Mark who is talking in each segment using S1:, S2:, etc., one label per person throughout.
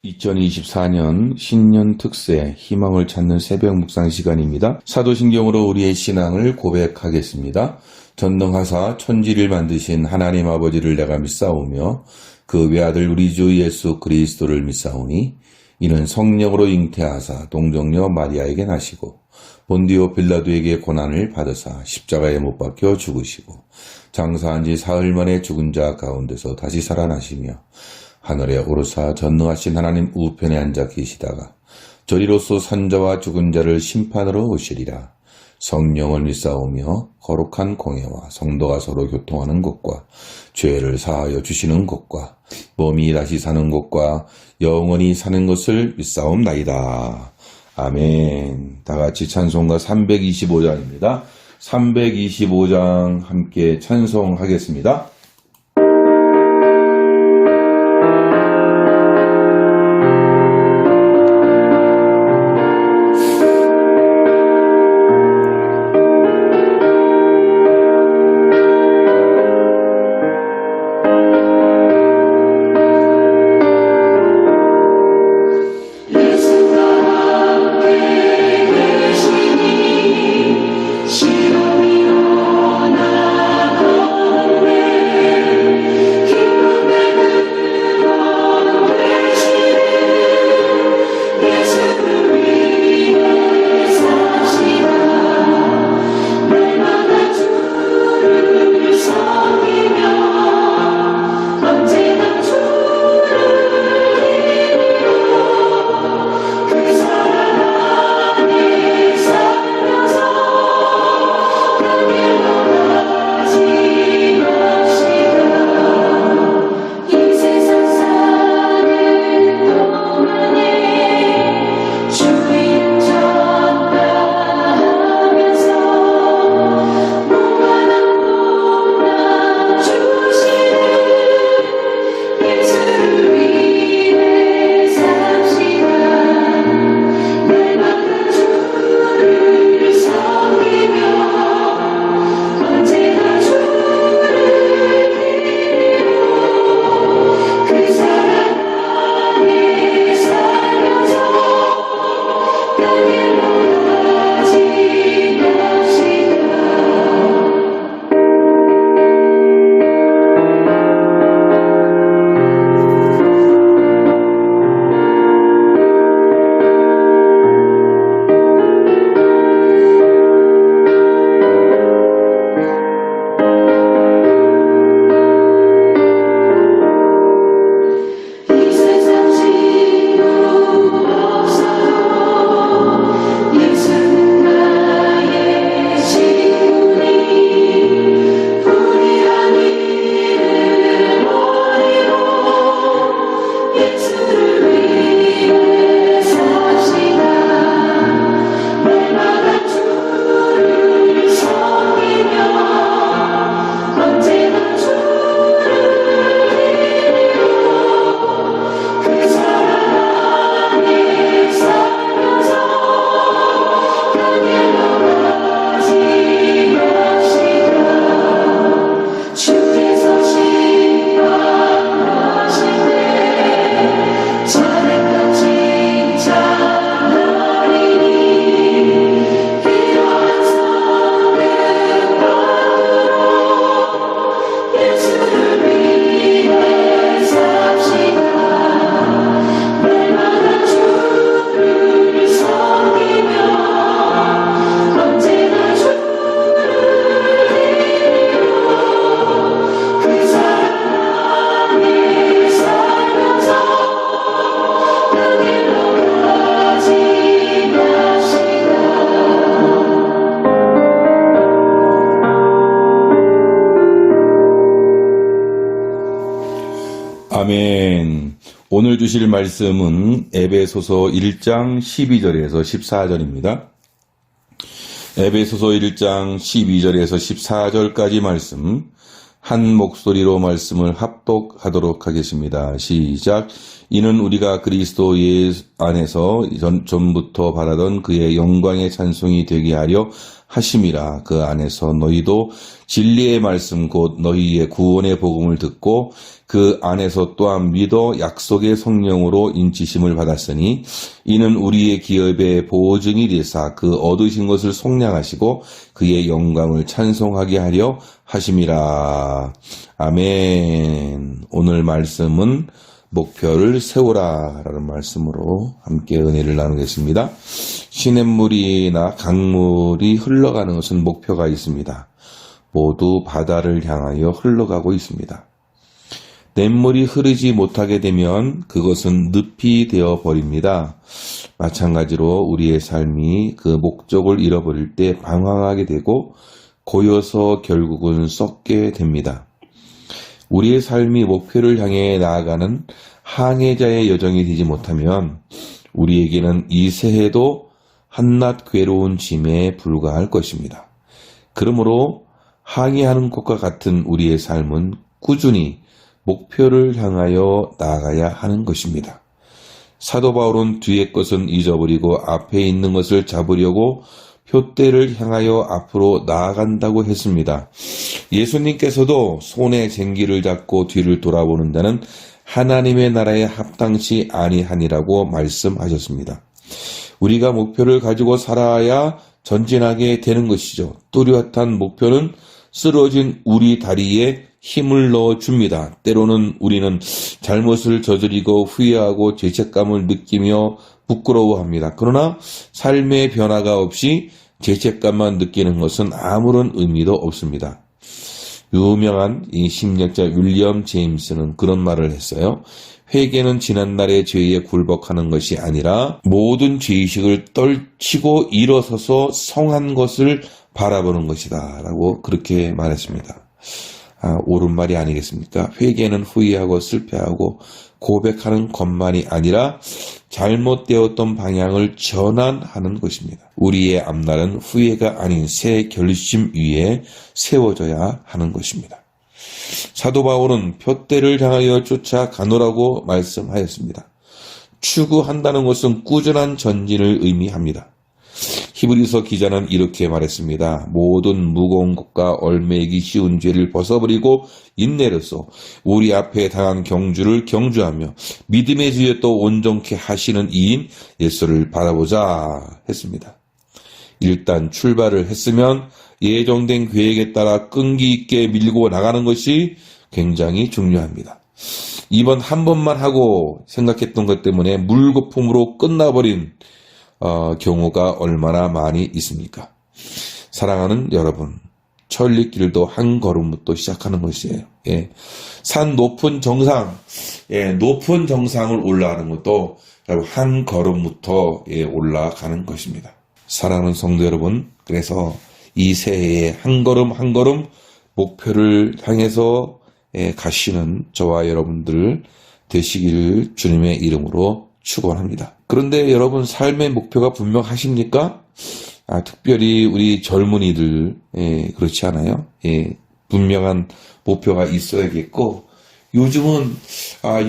S1: 2024년 신년 특세 희망을 찾는 새벽 묵상 시간입니다. 사도신경으로 우리의 신앙을 고백하겠습니다. 전능하사 천지를 만드신 하나님 아버지를 내가 믿사오며 그 외아들 우리 주 예수 그리스도를 믿사오니 이는 성령으로 잉태하사 동정녀 마리아에게 나시고 본디오 빌라도에게 고난을 받으사 십자가에 못 박혀 죽으시고 장사한 지 사흘 만에 죽은 자 가운데서 다시 살아나시며 하늘에 오르사 전능하신 하나님 우편에 앉아 계시다가 저리로서 산자와 죽은 자를 심판으로 오시리라. 성령을 믿사오며 거룩한 공회와 성도가 서로 교통하는 것과 죄를 사하여 주시는 것과 몸이 다시 사는 것과 영원히 사는 것을 믿사옵나이다. 아멘. 다같이 찬송가 325장입니다. 325장 함께 찬송하겠습니다. 아멘. 오늘 주실 말씀은 에베소서 1장 12절에서 14절입니다. 에베소서 1장 12절에서 14절까지 말씀 한 목소리로 말씀을 합독하도록 하겠습니다. 시작. 이는 우리가 그리스도 예수 안에서 전부터 바라던 그의 영광의 찬송이 되게 하려 하심이라. 그 안에서 너희도 진리의 말씀 곧 너희의 구원의 복음을 듣고 그 안에서 또한 믿어 약속의 성령으로 인치심을 받았으니 이는 우리의 기업의 보증이 되사 그 얻으신 것을 속량하시고 그의 영광을 찬송하게 하려 하심이라. 아멘. 오늘 말씀은 목표를 세우라 라는 말씀으로 함께 은혜를 나누겠습니다. 시냇물이나 강물이 흘러가는 것은 목표가 있습니다. 모두 바다를 향하여 흘러가고 있습니다. 냇물이 흐르지 못하게 되면 그것은 늪이 되어 버립니다. 마찬가지로 우리의 삶이 그 목적을 잃어버릴 때 방황하게 되고 고여서 결국은 썩게 됩니다. 우리의 삶이 목표를 향해 나아가는 항해자의 여정이 되지 못하면 우리에게는 이 새해도 한낱 괴로운 짐에 불과할 것입니다. 그러므로 항해하는 것과 같은 우리의 삶은 꾸준히 목표를 향하여 나아가야 하는 것입니다. 사도 바울은 뒤의 것은 잊어버리고 앞에 있는 것을 잡으려고 표대를 향하여 앞으로 나아간다고 했습니다. 예수님께서도 손에 쟁기를 잡고 뒤를 돌아보는 자는 하나님의 나라에 합당치 아니하니라고 말씀하셨습니다. 우리가 목표를 가지고 살아야 전진하게 되는 것이죠. 뚜렷한 목표는 쓰러진 우리 다리에 힘을 넣어줍니다. 때로는 우리는 잘못을 저지르고 후회하고 죄책감을 느끼며 부끄러워합니다. 그러나 삶의 변화가 없이 죄책감만 느끼는 것은 아무런 의미도 없습니다. 유명한 이 심리학자 윌리엄 제임스는 그런 말을 했어요. 회개는 지난날의 죄에 굴복하는 것이 아니라 모든 죄의식을 떨치고 일어서서 성한 것을 바라보는 것이다 라고 그렇게 말했습니다. 옳은 말이 아니겠습니까? 회개는 후회하고 실패하고 고백하는 것만이 아니라 잘못되었던 방향을 전환하는 것입니다. 우리의 앞날은 후회가 아닌 새 결심 위에 세워져야 하는 것입니다. 사도 바울은 표대를 향하여 쫓아가노라고 말씀하였습니다. 추구한다는 것은 꾸준한 전진을 의미합니다. 히브리서 기자는 이렇게 말했습니다. 모든 무거운 것과 얽매이기 쉬운 죄를 벗어버리고 인내로써 우리 앞에 당한 경주를 경주하며 믿음의 주에 또 온전케 하시는 이인 예수를 바라보자 했습니다. 일단 출발을 했으면 예정된 계획에 따라 끈기 있게 밀고 나가는 것이 굉장히 중요합니다. 이번 한 번만 하고 생각했던 것 때문에 물거품으로 끝나버린 경우가 얼마나 많이 있습니까? 사랑하는 여러분, 천리길도 한 걸음부터 시작하는 것이에요. 산 높은 정상, 높은 정상을 올라가는 것도 한 걸음부터 올라가는 것입니다. 사랑하는 성도 여러분, 그래서 이 새해에 한 걸음 한 걸음 목표를 향해서 가시는 저와 여러분들 되시기를 주님의 이름으로 축원합니다. 그런데 여러분 삶의 목표가 분명하십니까? 특별히 우리 젊은이들 그렇지 않아요? 분명한 목표가 있어야겠고 요즘은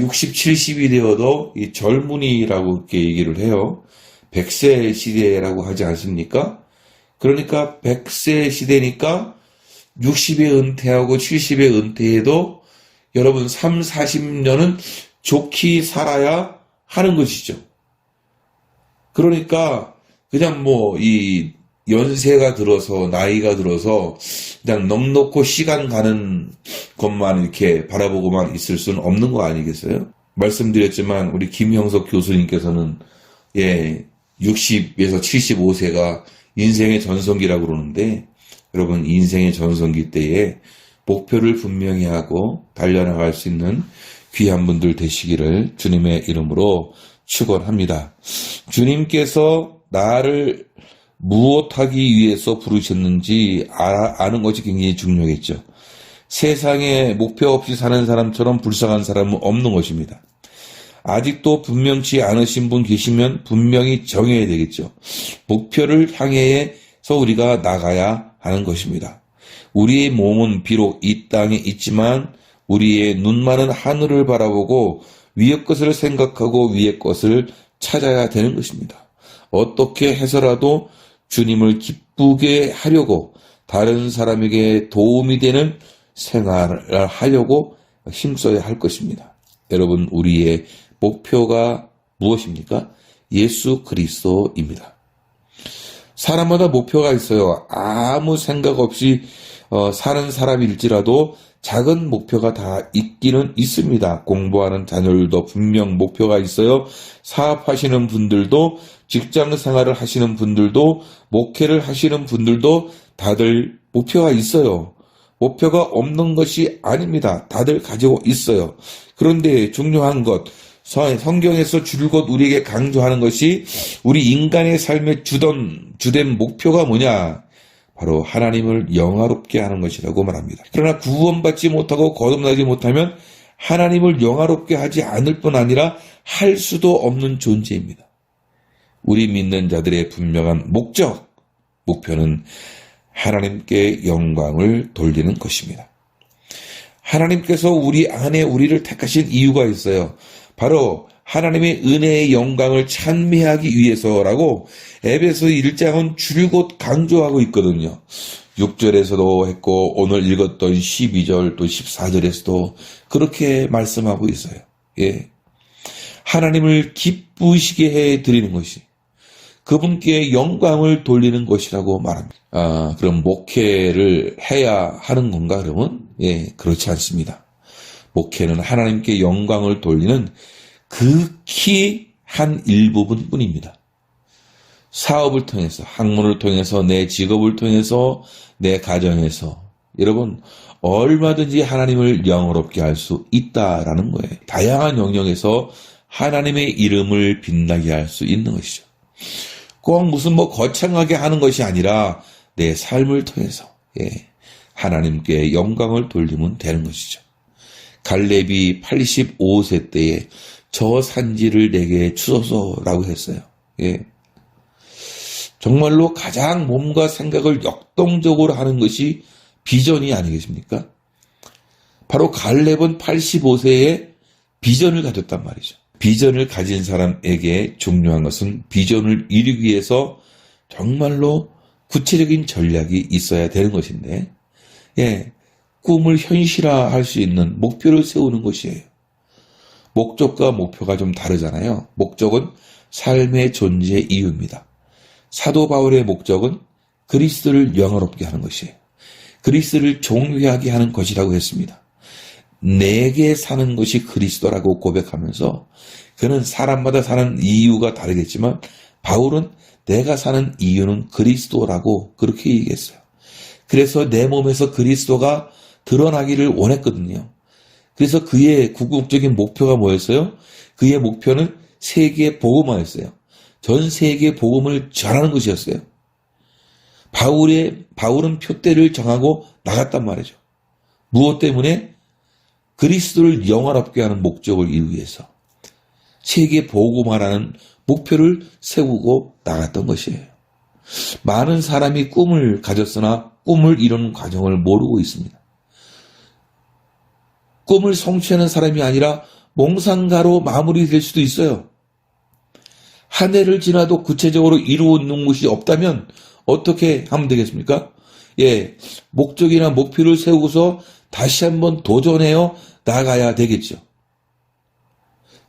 S1: 60, 70이 되어도 이 젊은이라고 이렇게 얘기를 해요. 100세 시대라고 하지 않습니까? 그러니까 100세 시대니까 60에 은퇴하고 70에 은퇴해도 여러분 3, 40년은 좋게 살아야 하는 것이죠. 그러니까 그냥 이 연세가 들어서 나이가 들어서 그냥 넉넉히 시간 가는 것만 이렇게 바라보고만 있을 수는 없는 거 아니겠어요? 말씀드렸지만 우리 김형석 교수님께서는 60에서 75세가 인생의 전성기라고 그러는데 여러분 인생의 전성기 때에 목표를 분명히 하고 달려나갈 수 있는 귀한 분들 되시기를 주님의 이름으로 축원합니다. 주님께서 나를 무엇하기 위해서 부르셨는지 아는 것이 굉장히 중요하겠죠. 세상에 목표 없이 사는 사람처럼 불쌍한 사람은 없는 것입니다. 아직도 분명치 않으신 분 계시면 분명히 정해야 되겠죠. 목표를 향해서 우리가 나가야 하는 것입니다. 우리의 몸은 비록 이 땅에 있지만 우리의 눈만은 하늘을 바라보고 위의 것을 생각하고 위의 것을 찾아야 되는 것입니다. 어떻게 해서라도 주님을 기쁘게 하려고 다른 사람에게 도움이 되는 생활을 하려고 힘써야 할 것입니다. 여러분, 우리의 목표가 무엇입니까? 예수 그리스도입니다. 사람마다 목표가 있어요. 아무 생각 없이 사는 사람일지라도 작은 목표가 다 있기는 있습니다. 공부하는 자녀들도 분명 목표가 있어요. 사업하시는 분들도, 직장 생활을 하시는 분들도, 목회를 하시는 분들도 다들 목표가 있어요. 목표가 없는 것이 아닙니다. 다들 가지고 있어요. 그런데 중요한 것, 성경에서 줄곧 우리에게 강조하는 것이 우리 인간의 삶의 주된 목표가 뭐냐? 바로 하나님을 영화롭게 하는 것이라고 말합니다. 그러나 구원받지 못하고 거듭나지 못하면 하나님을 영화롭게 하지 않을 뿐 아니라 할 수도 없는 존재입니다. 우리 믿는 자들의 분명한 목표는 하나님께 영광을 돌리는 것입니다. 하나님께서 우리 안에 우리를 택하신 이유가 있어요. 바로 하나님의 은혜의 영광을 찬미하기 위해서라고 에베소 1장은 줄곧 강조하고 있거든요. 6절에서도 했고 오늘 읽었던 12절 또 14절에서도 그렇게 말씀하고 있어요. 예. 하나님을 기쁘시게 해드리는 것이 그분께 영광을 돌리는 것이라고 말합니다. 그럼 목회를 해야 하는 건가 그러면? 예, 그렇지 않습니다. 목회는 하나님께 영광을 돌리는 극히 한 일부분 뿐입니다. 사업을 통해서, 학문을 통해서, 내 직업을 통해서, 내 가정에서 여러분 얼마든지 하나님을 영화롭게 할 수 있다라는 거예요. 다양한 영역에서 하나님의 이름을 빛나게 할 수 있는 것이죠. 꼭 무슨 거창하게 하는 것이 아니라 내 삶을 통해서 하나님께 영광을 돌리면 되는 것이죠. 갈렙이 85세 때에 저 산지를 내게 주소서라고 했어요. 정말로 가장 몸과 생각을 역동적으로 하는 것이 비전이 아니겠습니까? 바로 갈렙은 85세에 비전을 가졌단 말이죠. 비전을 가진 사람에게 중요한 것은 비전을 이루기 위해서 정말로 구체적인 전략이 있어야 되는 것인데, 꿈을 현실화할 수 있는 목표를 세우는 것이에요. 목적과 목표가 좀 다르잖아요. 목적은 삶의 존재 이유입니다. 사도 바울의 목적은 그리스도를 영화롭게 하는 것이에요. 그리스도를 존귀하게 하는 것이라고 했습니다. 내게 사는 것이 그리스도라고 고백하면서 그는 사람마다 사는 이유가 다르겠지만 바울은 내가 사는 이유는 그리스도라고 그렇게 얘기했어요. 그래서 내 몸에서 그리스도가 드러나기를 원했거든요. 그래서 그의 궁극적인 목표가 뭐였어요? 그의 목표는 세계 복음화였어요. 전 세계 복음을 전하는 것이었어요. 바울은 표대를 정하고 나갔단 말이죠. 무엇 때문에? 그리스도를 영화롭게 하는 목적을 이루기 위해서 세계 복음화라는 목표를 세우고 나갔던 것이에요. 많은 사람이 꿈을 가졌으나 꿈을 이루는 과정을 모르고 있습니다. 꿈을 성취하는 사람이 아니라 몽상가로 마무리될 수도 있어요. 한 해를 지나도 구체적으로 이루어놓은 것이 없다면 어떻게 하면 되겠습니까? 목적이나 목표를 세우고서 다시 한번 도전해요 나가야 되겠죠.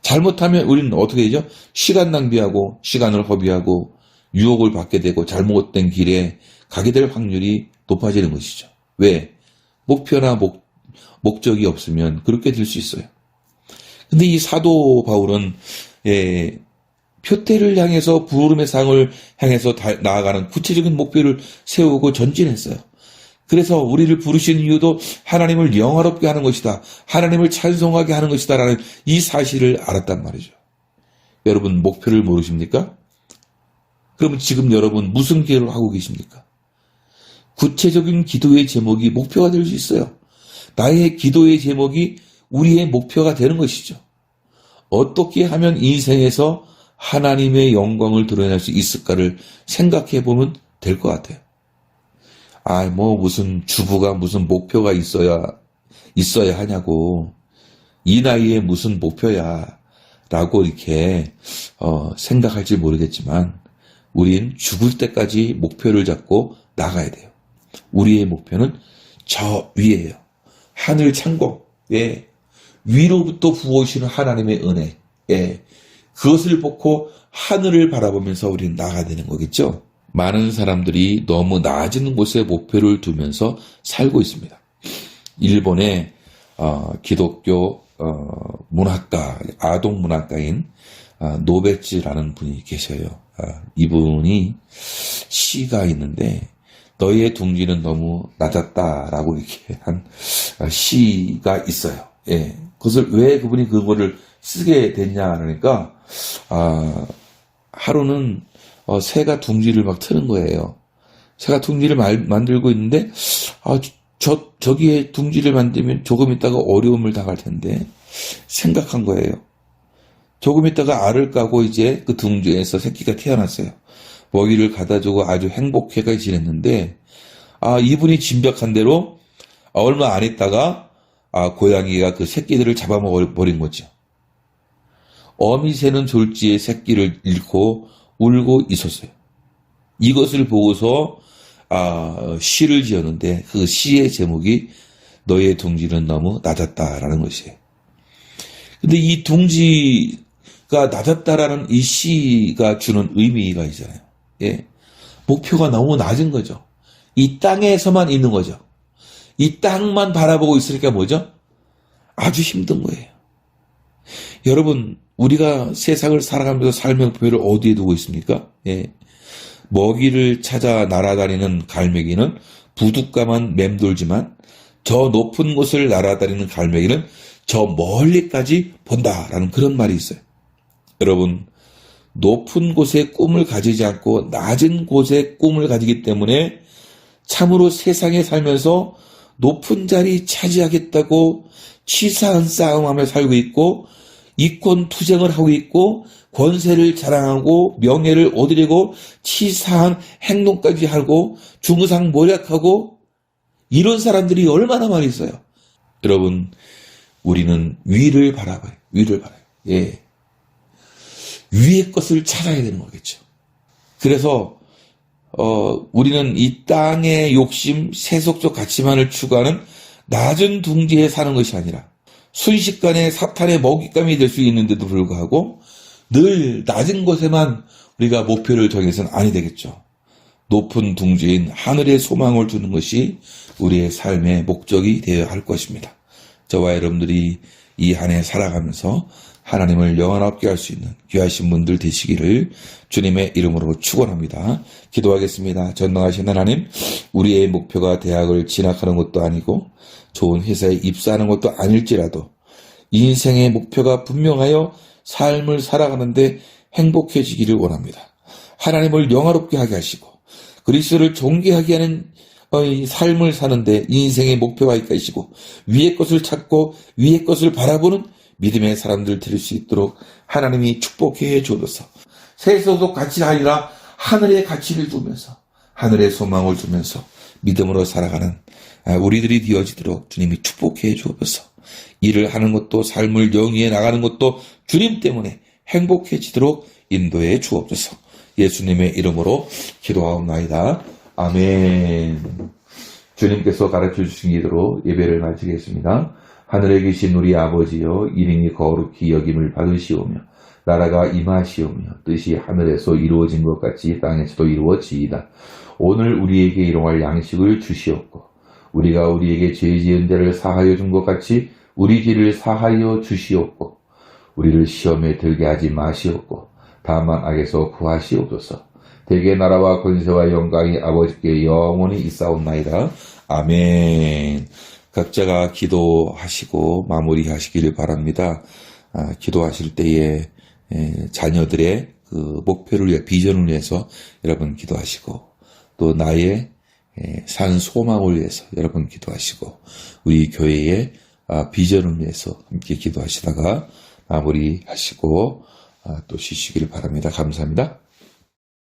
S1: 잘못하면 우리는 어떻게 되죠? 시간 낭비하고 시간을 허비하고 유혹을 받게 되고 잘못된 길에 가게 될 확률이 높아지는 것이죠. 왜? 목표나 목적이 없으면 그렇게 될 수 있어요. 근데 이 사도 바울은 표대를 향해서 부름의 상을 향해서 나아가는 구체적인 목표를 세우고 전진했어요. 그래서 우리를 부르신 이유도 하나님을 영화롭게 하는 것이다. 하나님을 찬송하게 하는 것이다. 라는 이 사실을 알았단 말이죠. 여러분 목표를 모르십니까? 그러면 지금 여러분 무슨 기도를 하고 계십니까? 구체적인 기도의 제목이 목표가 될 수 있어요. 나의 기도의 제목이 우리의 목표가 되는 것이죠. 어떻게 하면 인생에서 하나님의 영광을 드러낼 수 있을까를 생각해 보면 될 것 같아요. 무슨 주부가 무슨 목표가 있어야 하냐고. 이 나이에 무슨 목표야. 라고 이렇게, 생각할지 모르겠지만, 우린 죽을 때까지 목표를 잡고 나가야 돼요. 우리의 목표는 저 위에요. 하늘 창고, 예. 위로부터 부어오시는 하나님의 은혜, 예. 그것을 보고 하늘을 바라보면서 우리는 나가야 되는 거겠죠. 많은 사람들이 너무 낮은 곳에 목표를 두면서 살고 있습니다. 일본의 기독교 문학가, 아동 문학가인 노베츠라는 분이 계셔요. 이분이 시가 있는데 너희의 둥지는 너무 낮았다라고 이렇게 한 시가 있어요. 예. 그것을 왜 그분이 그거를 쓰게 됐냐 그러니까 하루는 새가 둥지를 막 트는 거예요. 새가 둥지를 만들고 있는데 저기에 둥지를 만들면 조금 있다가 어려움을 당할 텐데 생각한 거예요. 조금 있다가 알을 까고 이제 그 둥지에서 새끼가 태어났어요. 먹이를 갖다 주고 아주 행복하게 지냈는데 이분이 진벽한 대로 얼마 안 있다가 고양이가 그 새끼들을 잡아먹어버린 거죠. 어미 새는 졸지에 새끼를 잃고 울고 있었어요. 이것을 보고서 시를 지었는데 그 시의 제목이 너의 둥지는 너무 낮았다라는 것이에요. 근데 이 둥지가 낮았다라는 이 시가 주는 의미가 있잖아요. 예. 목표가 너무 낮은 거죠. 이 땅에서만 있는 거죠. 이 땅만 바라보고 있으니까 뭐죠? 아주 힘든 거예요. 여러분, 우리가 세상을 살아가면서 삶의 목표를 어디에 두고 있습니까? 예. 먹이를 찾아 날아다니는 갈매기는 부둣가만 맴돌지만 저 높은 곳을 날아다니는 갈매기는 저 멀리까지 본다라는 그런 말이 있어요. 여러분, 높은 곳에 꿈을 가지지 않고 낮은 곳에 꿈을 가지기 때문에 참으로 세상에 살면서 높은 자리 차지하겠다고 치사한 싸움하며 살고 있고 이권 투쟁을 하고 있고 권세를 자랑하고 명예를 얻으려고 치사한 행동까지 하고 중상모략하고 이런 사람들이 얼마나 많이 있어요. 여러분, 우리는 위를 바라봐요. 위를 바라요. 예. 위의 것을 찾아야 되는 거겠죠. 그래서 우리는 이 땅의 욕심, 세속적 가치만을 추구하는 낮은 둥지에 사는 것이 아니라 순식간에 사탄의 먹잇감이 될 수 있는데도 불구하고 늘 낮은 곳에만 우리가 목표를 정해서는 아니 되겠죠. 높은 둥지인 하늘의 소망을 두는 것이 우리의 삶의 목적이 되어야 할 것입니다. 저와 여러분들이 이 한 해 살아가면서 하나님을 영원롭게 할 수 있는 귀하신 분들 되시기를 주님의 이름으로 축원합니다. 기도하겠습니다. 전능하신 하나님, 우리의 목표가 대학을 진학하는 것도 아니고 좋은 회사에 입사하는 것도 아닐지라도 인생의 목표가 분명하여 삶을 살아가는데 행복해지기를 원합니다. 하나님을 영화롭게 하게 하시고 그리스도를 존귀하게 하는 삶을 사는데 인생의 목표가 있게 하시고 위의 것을 찾고 위의 것을 바라보는 믿음의 사람들 될 수 있도록 하나님이 축복해 주옵소서. 세속적 가치가 아니라 하늘의 가치를 두면서 하늘의 소망을 두면서 믿음으로 살아가는 우리들이 되어지도록 주님이 축복해 주옵소서. 일을 하는 것도 삶을 영위해 나가는 것도 주님 때문에 행복해지도록 인도해 주옵소서. 예수님의 이름으로 기도하옵나이다. 아멘. 주님께서 가르쳐 주신 기도로 예배를 마치겠습니다. 하늘에 계신 우리 아버지여, 이름이 거룩히 여김을 받으시오며 나라가 임하시오며 뜻이 하늘에서 이루어진 것 같이 땅에서도 이루어지이다. 오늘 우리에게 일용할 양식을 주시옵고 우리가 우리에게 죄 지은 자를 사하여 준 것 같이 우리 죄를 사하여 주시옵고 우리를 시험에 들게 하지 마시옵고 다만 악에서 구하시옵소서. 대개 나라와 권세와 영광이 아버지께 영원히 있사옵나이다. 아멘. 각자가 기도하시고 마무리하시기를 바랍니다. 기도하실 때에 자녀들의 그 목표를 위해 비전을 위해서 여러분 기도하시고 또 나의 산 소망을 위해서 여러분 기도하시고 우리 교회의 비전을 위해서 함께 기도하시다가 마무리하시고 또 쉬시기를 바랍니다. 감사합니다.